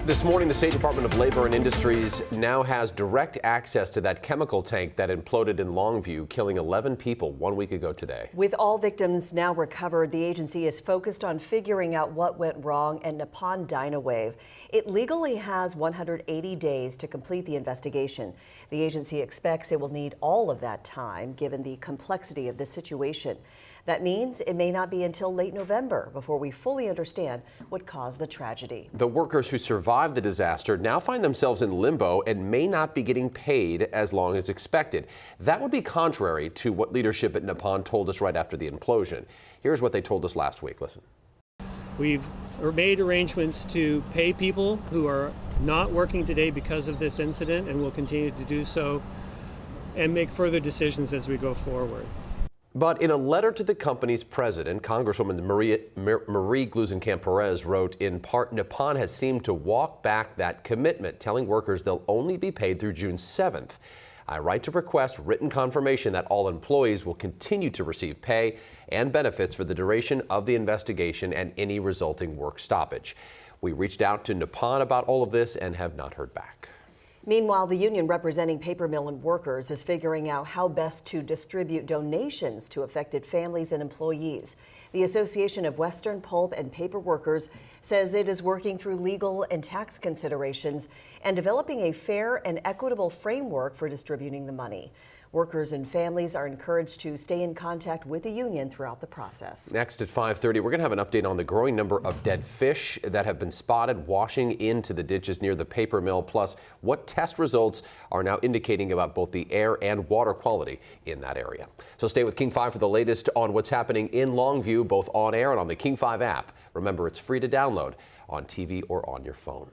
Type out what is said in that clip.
This morning, the State Department of Labor and Industries now has direct access to that chemical tank that imploded in Longview, killing 11 people 1 week ago today. With all victims now recovered, the agency is focused on figuring out what went wrong at Nippon Dynawave. It legally has 180 days to complete the investigation. The agency expects it will need all of that time, given the complexity of the situation. That means it may not be until late November before we fully understand what caused the tragedy. The workers who survived the disaster now find themselves in limbo and may not be getting paid as long as expected. That would be contrary to what leadership at Nippon told us right after the implosion. Here's what they told us last week. Listen. We've made arrangements to pay people who are not working today because of this incident, and will continue to do so and make further decisions as we go forward. But in a letter to the company's president, Congresswoman Marie Gluesenkamp-Perez wrote, in part, Nippon has seemed to walk back that commitment, telling workers they'll only be paid through June 7th. I write to request written confirmation that all employees will continue to receive pay and benefits for the duration of the investigation and any resulting work stoppage. We reached out to Nippon about all of this and have not heard back. Meanwhile, the union representing paper mill and workers is figuring out how best to distribute donations to affected families and employees. The Association of Western Pulp and Paper Workers says it is working through legal and tax considerations and developing a fair and equitable framework for distributing the money. Workers and families are encouraged to stay in contact with the union throughout the process. Next at 5:30, we're going to have an update on the growing number of dead fish that have been spotted washing into the ditches near the paper mill, plus what test results are now indicating about both the air and water quality in that area. So stay with King 5 for the latest on what's happening in Longview, both on air and on the King 5 app. Remember, it's free to download on TV or on your phone.